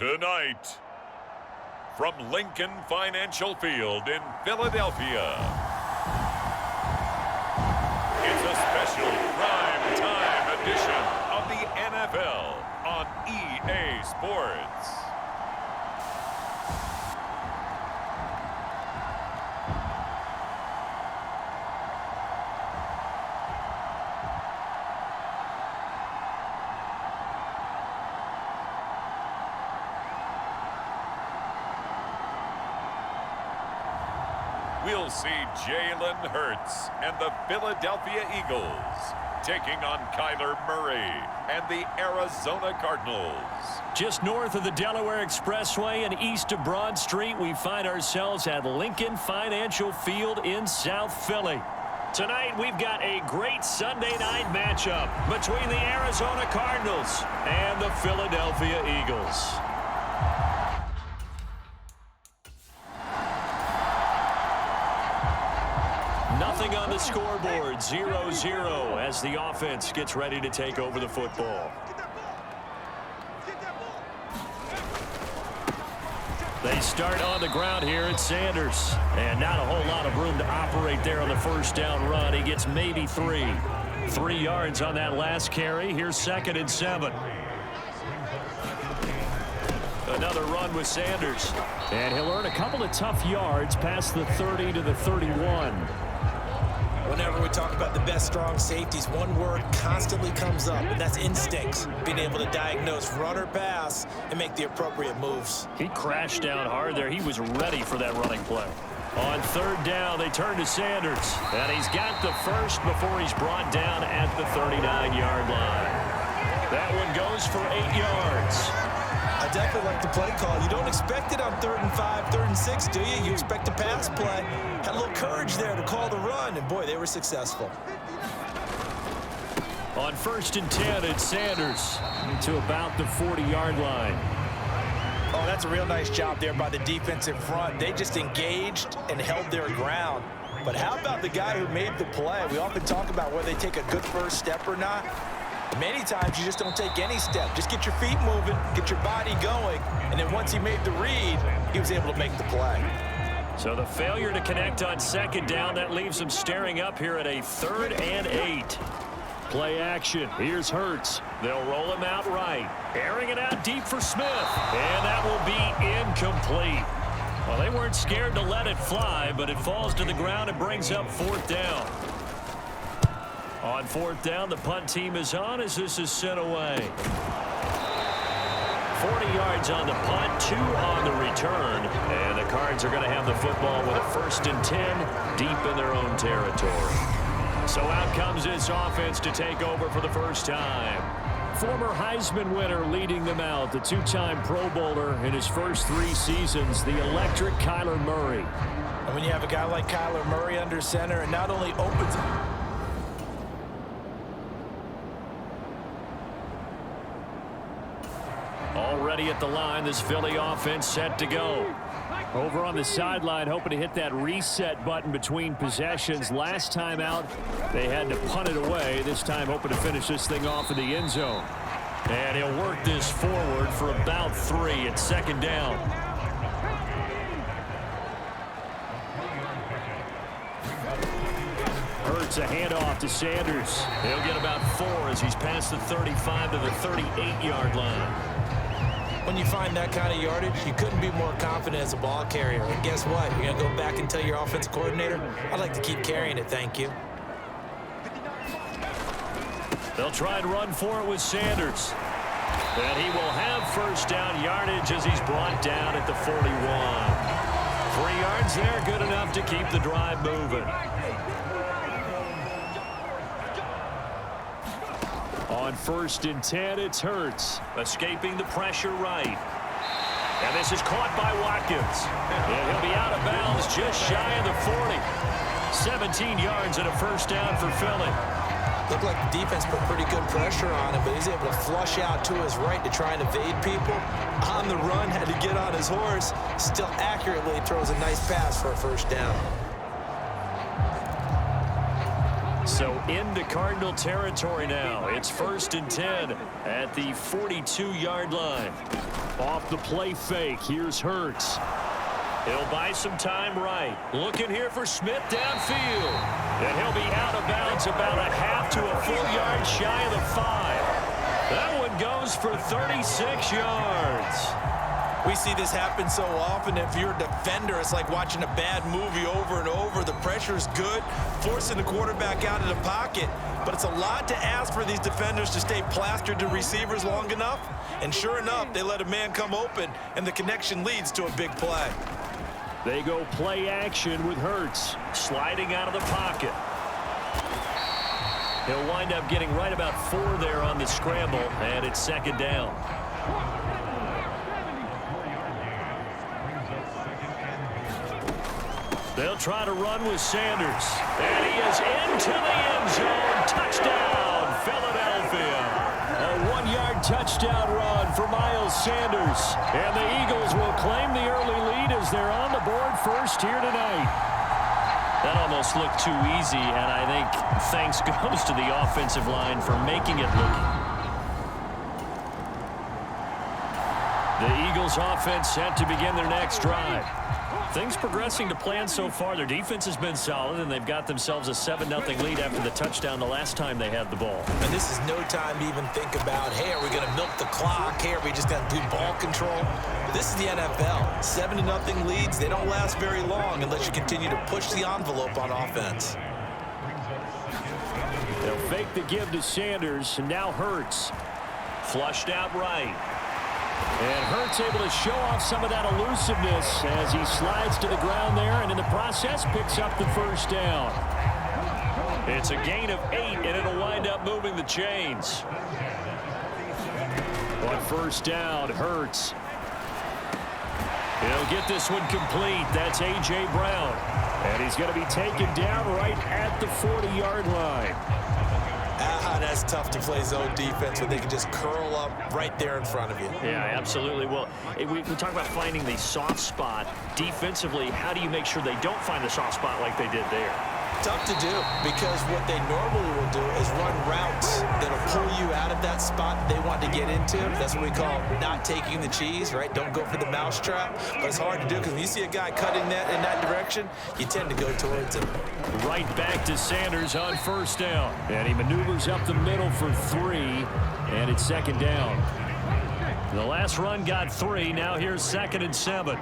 Tonight, from Lincoln Financial Field in Philadelphia, it's a special prime time edition of the NFL on EA Sports. We'll see Jalen Hurts and the Philadelphia Eagles taking on Kyler Murray and the Arizona Cardinals. Just north of the Delaware Expressway and east of Broad Street, we find ourselves at Lincoln Financial Field in South Philly. Tonight, we've got a great Sunday night matchup between the Arizona Cardinals and the Philadelphia Eagles. Nothing on the scoreboard, 0-0 as the offense gets ready to take over the football. They start on the ground here at Sanders. And not a whole lot of room to operate there on the first down run. He gets maybe 3. 3 yards on that last carry. Here's 2nd and 7. Another run with Sanders. And he'll earn a couple of tough yards past the 30 to the 31. Whenever we talk about the best strong safeties, one word constantly comes up, and that's instincts. Being able to diagnose run or pass and make the appropriate moves. He crashed down hard there. He was ready for that running play. On 3rd down, they turn to Sanders. And he's got the first before he's brought down at the 39-yard line. That one goes for 8 yards. I definitely like the play call. You don't expect it on 3rd and 5, 3rd and 6, do you? You expect a pass play. Had a little courage there to call the run, and boy, they were successful. On 1st and 10, it's Sanders to about the 40-yard line. Oh, that's a real nice job there by the defensive front. They just engaged and held their ground. But how about the guy who made the play? We often talk about whether they take a good first step or not. Many times you just don't take any step. Just get your feet moving, get your body going, and then once he made the read, he was able to make the play. So the failure to connect on 2nd down, that leaves him staring up here at a 3rd and 8. Play action. Here's Hurts. They'll roll him out right. Airing it out deep for Smith. And that will be incomplete. Well, they weren't scared to let it fly, but it falls to the ground and brings up 4th down. On 4th down, the punt team is on as this is sent away. 40 yards on the punt, 2 on the return. And the Cards are going to have the football with a 1st and 10 deep in their own territory. So out comes this offense to take over for the first time. Former Heisman winner leading them out, the 2-time Pro Bowler in his first 3 seasons, the electric Kyler Murray. And when you have a guy like Kyler Murray under center, it not only opens already at the line, this Philly offense set to go. Over on the sideline, hoping to hit that reset button between possessions. Last time out, they had to punt it away. This time, hoping to finish this thing off in the end zone. And he'll work this forward for about 3 at 2nd down. Hurts a handoff to Sanders. He'll get about 4 as he's past the 35 to the 38-yard line. When you find that kind of yardage, you couldn't be more confident as a ball carrier. And guess what? You're going to go back and tell your offensive coordinator, I'd like to keep carrying it, thank you. They'll try and run for it with Sanders. And he will have 1st down yardage as he's brought down at the 41. 3 yards there, good enough to keep the drive moving. On On 1st and 10, it's Hurts. Escaping the pressure right. And this is caught by Watkins. And he'll be out of bounds just shy of the 40. 17 yards and a first down for Philly. Looked like the defense put pretty good pressure on him, but he's able to flush out to his right to try and evade people. On the run, had to get on his horse. Still accurately throws a nice pass for a first down. So into Cardinal territory now. It's 1st and 10 at the 42-yard line. Off the play fake, here's Hurts. He'll buy some time right. Looking here for Smith downfield. And he'll be out of bounds about a half to a full yard shy of the 5. That one goes for 36 yards. We see this happen so often. If you're a defender, it's like watching a bad movie over and over. The pressure is good, forcing the quarterback out of the pocket. But it's a lot to ask for these defenders to stay plastered to receivers long enough. And sure enough, they let a man come open, and the connection leads to a big play. They go play action with Hurts, sliding out of the pocket. He'll wind up getting right about 4 there on the scramble, and it's 2nd down. They'll try to run with Sanders. And he is into the end zone. Touchdown, Philadelphia. A 1-yard touchdown run for Miles Sanders. And the Eagles will claim the early lead as they're on the board first here tonight. That almost looked too easy, and I think thanks goes to the offensive line for making it look. The Eagles offense set to begin their next drive. Things progressing to plan so far. Their defense has been solid, and they've got themselves a 7-0 lead after the touchdown the last time they had the ball. And this is no time to even think about, hey, are we going to milk the clock? Hey, are we just going to do ball control? This is the NFL. 7-0 leads, they don't last very long unless you continue to push the envelope on offense. They'll fake the give to Sanders, and now Hurts. Flushed out right. And Hurts able to show off some of that elusiveness as he slides to the ground there, and in the process picks up the first down. It's a gain of 8, and it'll wind up moving the chains. On 1st down, Hurts. He'll get this one complete. That's A.J. Brown. And he's going to be taken down right at the 40-yard line. That's tough to play zone defense when they can just curl up right there in front of you. Yeah, absolutely. Well, we talk about finding the soft spot. Defensively, how do you make sure they don't find the soft spot like they did there? Tough to do, because what they normally will do is run routes that'll pull you out of that spot they want to get into. That's what we call not taking the cheese, right? Don't go for the mousetrap. But it's hard to do because when you see a guy cutting that in that direction, you tend to go towards him. Right back to Sanders on 1st down. And he maneuvers up the middle for 3, and it's 2nd down. The last run got 3. Now here's 2nd and 7.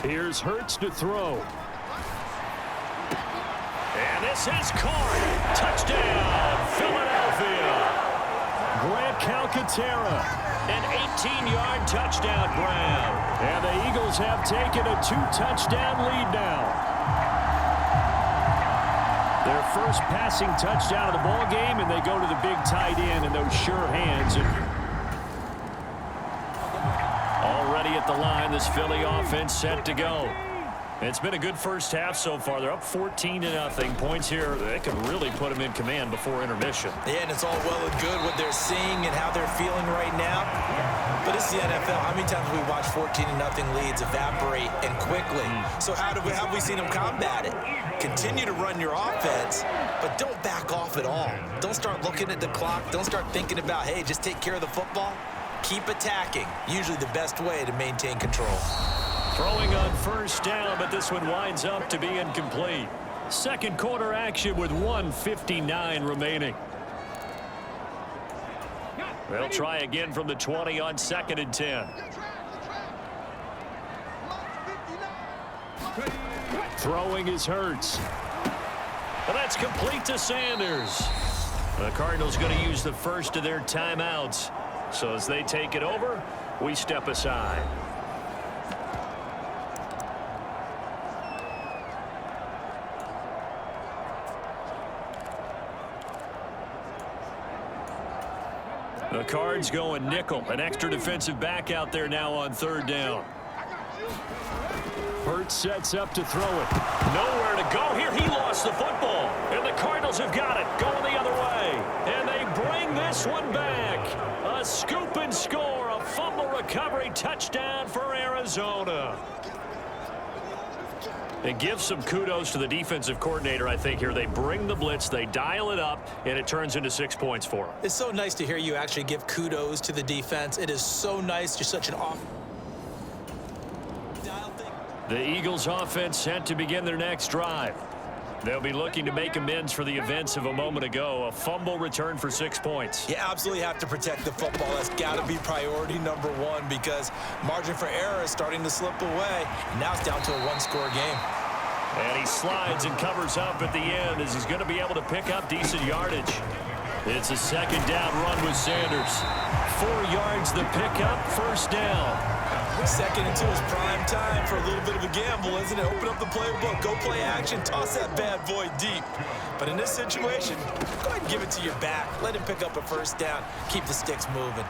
Here's Hurts to throw. And this is caught. Touchdown, Philadelphia. Grant Calcaterra. An 18-yard touchdown grab. And the Eagles have taken a 2-touchdown lead now. Their first passing touchdown of the ball game, and they go to the big tight end and those sure hands. Already at the line, this Philly offense set to go. It's been a good first half so far. They're up 14-0. Points here, they could really put them in command before intermission. Yeah, and it's all well and good what they're seeing and how they're feeling right now. But it's the NFL. How many times have we watched 14-0 leads evaporate and quickly? So how have we seen them combat it? Continue to run your offense, but don't back off at all. Don't start looking at the clock. Don't start thinking about, hey, just take care of the football. Keep attacking. Usually the best way to maintain control. Throwing on 1st down, but this one winds up to be incomplete. 2nd quarter action with 1:59 remaining. They'll try again from the 20 on 2nd and 10. Throwing is Hurts. Well, that's complete to Sanders. The Cardinals going to use the first of their timeouts. So as they take it over, we step aside. The Cards going nickel. An extra defensive back out there now on third down. Hurts sets up to throw it. Nowhere to go here. He lost the football. And the Cardinals have got it. Going the other way. And they bring this one back. A scoop and score. A fumble recovery touchdown for Arizona. It gives some kudos to the defensive coordinator, I think, here. They bring the blitz, they dial it up, and it turns into 6 points for them. It's so nice to hear you actually give kudos to the defense. It is so nice. You're such an The Eagles offense set to begin their next drive. They'll be looking to make amends for the events of a moment ago. A fumble return for 6 points. You absolutely have to protect the football. That's got to be priority number one because margin for error is starting to slip away. And now it's down to a one-score game. And he slides and covers up at the end as he's going to be able to pick up decent yardage. It's a second down run with Sanders. 4 yards the pickup, first down. Second and 2 is prime time for a little bit of a gamble, isn't it? Open up the playbook, go play action, toss that bad boy deep. But in this situation, go ahead and give it to your back. Let him pick up a first down. Keep the sticks moving.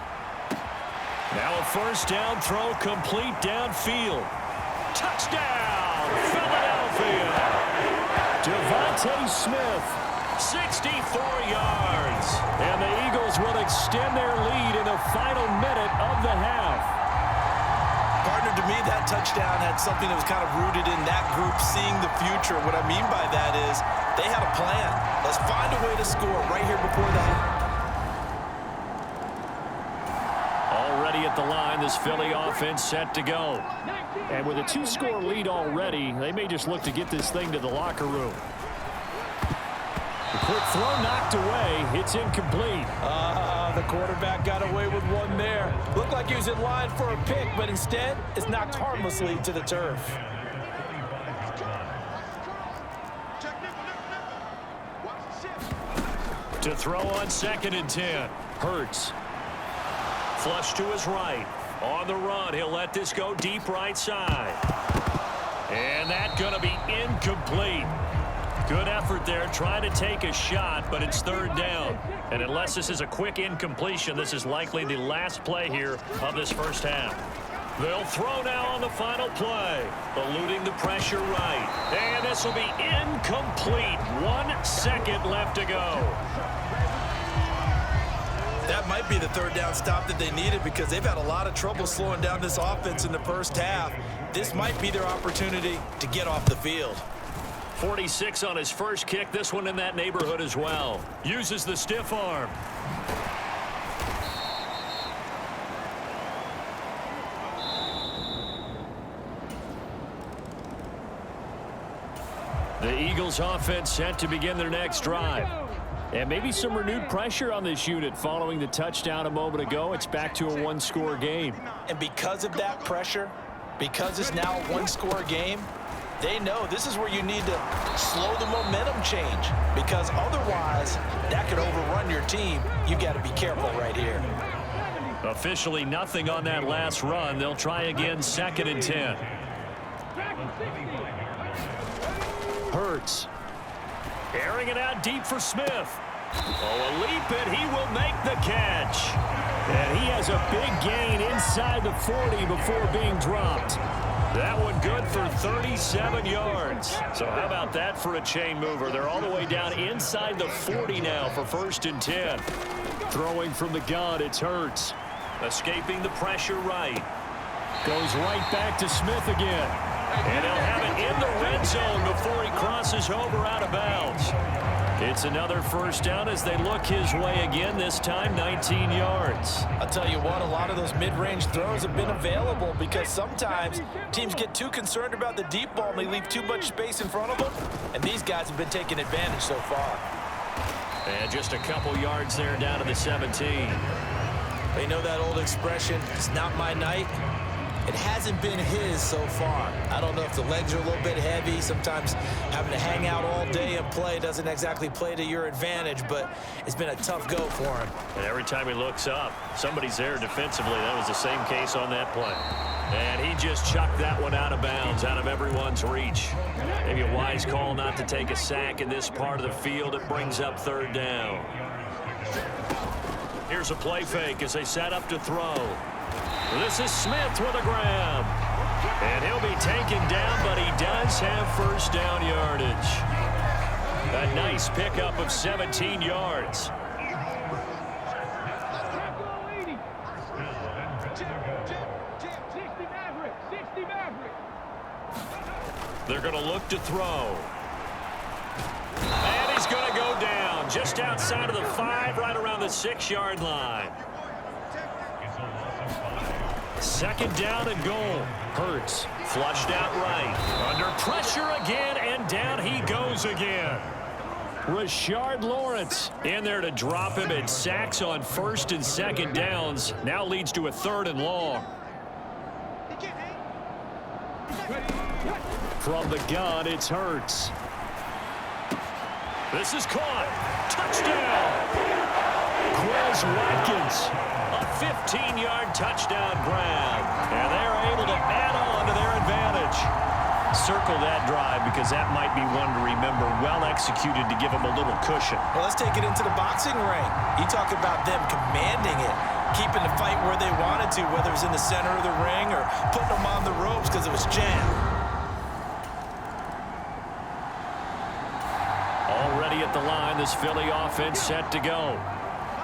Now a first down throw complete downfield. Touchdown, Philadelphia. Devontae Smith, 64 yards. And the Eagles will extend their lead in the final minute of the half. Partner, to me, that touchdown had something that was kind of rooted in that group seeing the future. What I mean by that is they had a plan. Let's find a way to score right here before the half. Already at the line, this Philly offense set to go. And with a 2-score lead already, they may just look to get this thing to the locker room. The quick throw knocked away. It's incomplete. The quarterback got away with one there. Looked like he was in line for a pick, but instead, it's knocked harmlessly to the turf. To throw on 2nd and 10. Hurts. Flush to his right. On the run, he'll let this go deep right side. And that's going to be incomplete. Good effort there, trying to take a shot, but it's third down. And unless this is a quick incompletion, this is likely the last play here of this first half. They'll throw now on the final play, eluding the pressure right. And this will be incomplete. 1 second left to go. That might be the third down stop that they needed because they've had a lot of trouble slowing down this offense in the first half. This might be their opportunity to get off the field. 46 on his first kick. This one in that neighborhood as well. Uses the stiff arm. The Eagles offense set to begin their next drive. And maybe some renewed pressure on this unit following the touchdown a moment ago. It's back to a 1-score game. And because of that pressure, because it's now a 1-score game, they know this is where you need to slow the momentum change because otherwise that could overrun your team. You got to be careful right here. Officially nothing on that last run. They'll try again 2nd and 10. Hurts. Airing it out deep for Smith. Oh, a leap and he will make the catch. And he has a big gain inside the 40 before being dropped. That one good for 37 yards. So how about that for a chain mover? They're all the way down inside the 40 now for 1st and 10. Throwing from the gun, it's Hurts. Escaping the pressure right. Goes right back to Smith again. And he'll have it in the red zone before he crosses over out of bounds. It's another first down as they look his way again, this time 19 yards. I'll tell you what, a lot of those mid-range throws have been available because sometimes teams get too concerned about the deep ball and they leave too much space in front of them, and these guys have been taking advantage so far. And just a couple yards there down to the 17. They know that old expression, it's not my night. It hasn't been his so far. I don't know if the legs are a little bit heavy. Sometimes having to hang out all day and play doesn't exactly play to your advantage, but it's been a tough go for him. And every time he looks up, somebody's there defensively. That was the same case on that play. And he just chucked that one out of bounds, out of everyone's reach. Maybe a wise call not to take a sack in this part of the field. It brings up third down. Here's a play fake as they set up to throw. This is Smith with a grab. And he'll be taken down, but he does have first down yardage. A nice pickup of 17 yards. They're going to look to throw. And he's going to go down just outside of the 5, right around the 6-yard line. Second down and goal. Hurts flushed out right. Under pressure again, and down he goes again. Rashard Lawrence in there to drop him, and sacks on first and second downs. Now leads to a 3rd and long. From the gun, it's Hurts. This is caught. Touchdown. Quez Watkins. A 15-yard touchdown grab. And they're able to add on to their advantage. Circle that drive because that might be one to remember. Well executed to give them a little cushion. Well, let's take it into the boxing ring. You talk about them commanding it, keeping the fight where they wanted to, whether it was in the center of the ring or putting them on the ropes because it was jammed. Already at the line, this Philly offense set to go.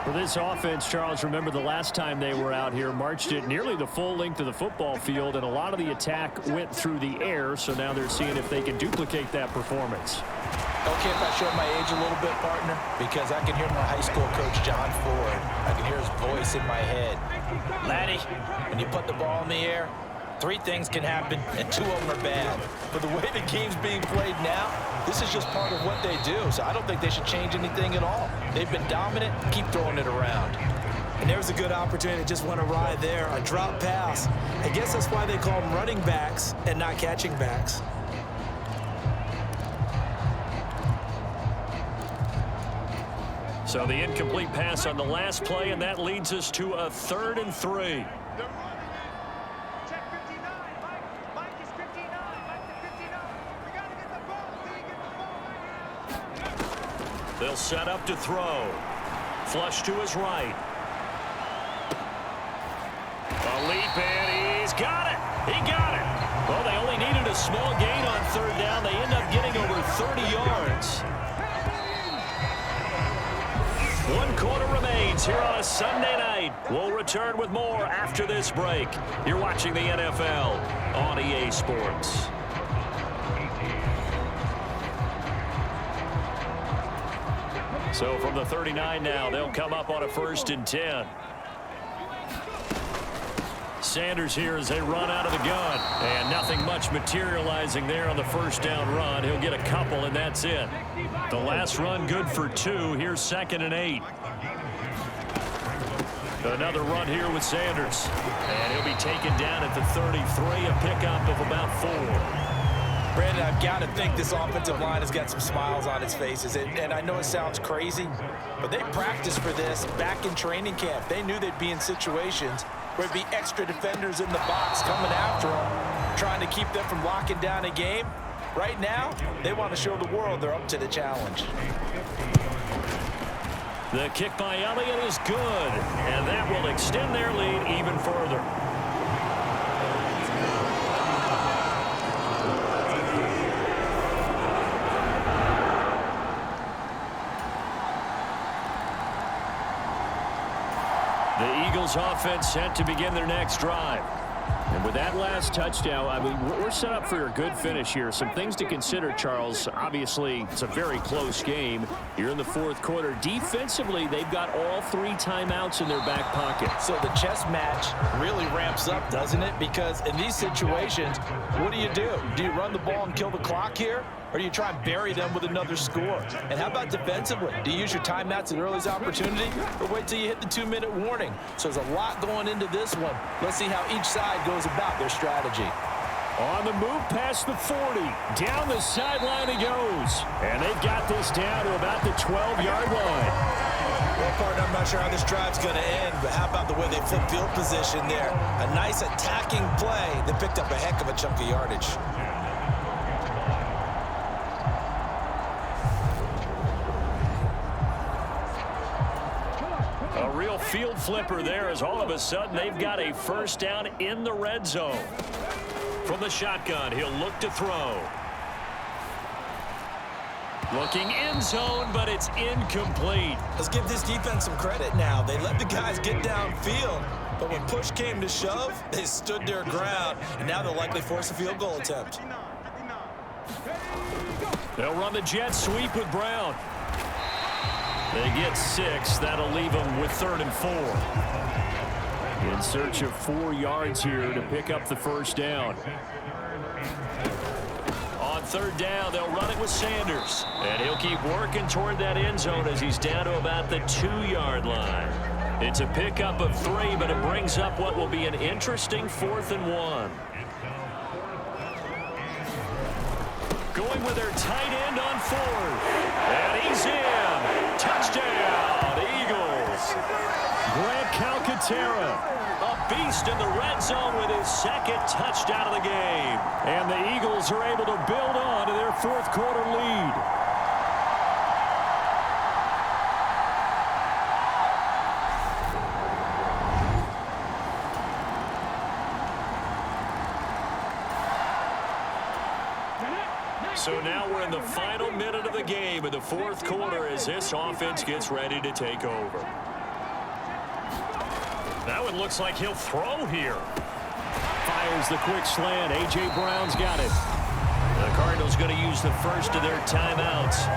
For this offense, Charles, remember the last time they were out here, marched it nearly the full length of the football field, and a lot of the attack went through the air, so now they're seeing if they can duplicate that performance. Okay, if I show my age a little bit, partner, because I can hear my high school coach, John Ford. I can hear his voice in my head. Laddie, when you put the ball in the air, 3 things can happen, and 2 of them are bad. But the way the game's being played now, this is just part of what they do. So I don't think they should change anything at all. They've been dominant. Keep throwing it around. And there's a good opportunity that just went awry there. A drop pass. I guess that's why they call them running backs and not catching backs. So the incomplete pass on the last play, and that leads us to a 3rd and 3. They'll set up to throw. Flush to his right. A leap, and he's got it. He got it. Well, they only needed a small gain on 3rd down. They end up getting over 30 yards. 1 quarter remains here on a Sunday night. We'll return with more after this break. You're watching the NFL on EA Sports. So from the 39 now, they'll come up on a 1st and 10. Sanders here as they run out of the gun. And nothing much materializing there on the 1st down run. He'll get a couple, and that's it. The last run good for 2. Here's 2nd and 8. Another run here with Sanders. And he'll be taken down at the 33, a pickup of about 4. Brandon, I've got to think this offensive line has got some smiles on its faces. And I know it sounds crazy, but they practiced for this back in training camp. They knew they'd be in situations where there'd be extra defenders in the box coming after them, trying to keep them from locking down a game. Right now, they want to show the world they're up to the challenge. The kick by Elliott is good, and that will extend their lead even further. The Eagles offense set to begin their next drive. And with that last touchdown, I mean, we're set up for a good finish here. Some things to consider, Charles. Obviously, it's a very close game. You're in the 4th quarter. Defensively, they've got all 3 timeouts in their back pocket. So the chess match really ramps up, doesn't it? Because in these situations, what do? Do you run the ball and kill the clock here? Or do you try and bury them with another score? And how about defensively? Do you use your timeouts at earliest opportunity, or wait till you hit the 2-minute warning? So there's a lot going into this one. Let's see how each side goes about their strategy. On the move past the 40. Down the sideline he goes. And they've got this down to about the 12-yard line. Well, partner, I'm not sure how this drive's going to end, but how about the way they flip field position there? A nice attacking play that picked up a heck of a chunk of yardage. real field flipper there as all of a sudden they've got a first down in the red zone. From the shotgun, he'll look to throw. Looking end zone, but it's incomplete. Let's give this defense some credit now. They let the guys get downfield, but when push came to shove, they stood their ground, and now they'll likely force a field goal attempt. They'll run the jet sweep with Brown. They get 6. That'll leave them with 3rd and 4. In search of 4 yards here to pick up the first down. On 3rd down, they'll run it with Sanders. And he'll keep working toward that end zone as he's down to about the 2-yard line. It's a pickup of 3, but it brings up what will be an interesting 4th and 1. Going with their tight end on 4th. And he's in. Touchdown, Eagles. Grant Calcaterra, a beast in the red zone with his 2nd touchdown of the game. And the Eagles are able to build on to their 4th quarter lead. So now we're in the final minute of the game in the 4th quarter as this offense gets ready to take over. That one looks like he'll throw here. Fires the quick slant. A.J. Brown's got it. The Cardinals going to use the first of their timeouts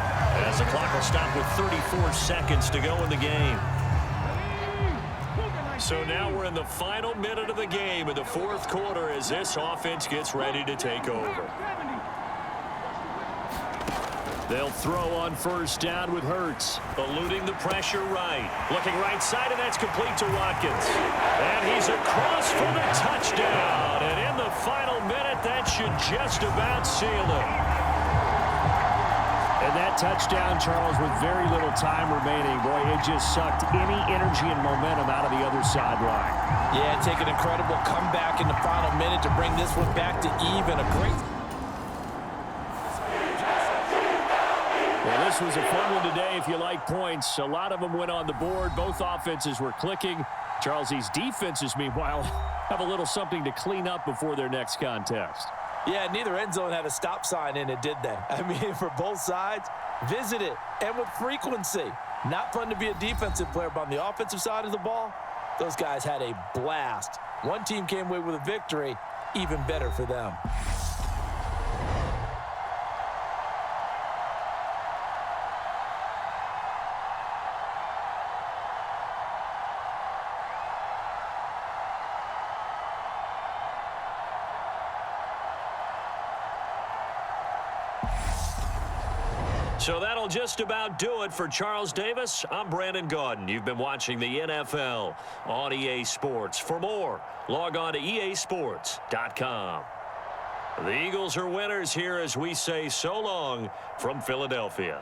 as the clock will stop with 34 seconds to go in the game. So now we're in the final minute of the game in the 4th quarter as this offense gets ready to take over. They'll throw on 1st down with Hurts. Eluding the pressure right. Looking right side, and that's complete to Watkins. And he's across for the touchdown. And in the final minute, that should just about seal it. And that touchdown, Charles, with very little time remaining, boy, it just sucked any energy and momentum out of the other sideline. Yeah, take an incredible comeback in the final minute to bring this one back to even. A great... Well, this was a fun one today if you like points. A lot of them went on the board. Both offenses were clicking. Charles, these defenses, meanwhile, have a little something to clean up before their next contest. Yeah, neither end zone had a stop sign in it, did they? I mean, for both sides, visit it, and with frequency. Not fun to be a defensive player, but on the offensive side of the ball, those guys had a blast. One team came away with a victory, even better for them. So that'll just about do it for Charles Davis. I'm Brandon Gaudin. You've been watching the NFL on EA Sports. For more, log on to easports.com. The Eagles are winners here as we say so long from Philadelphia.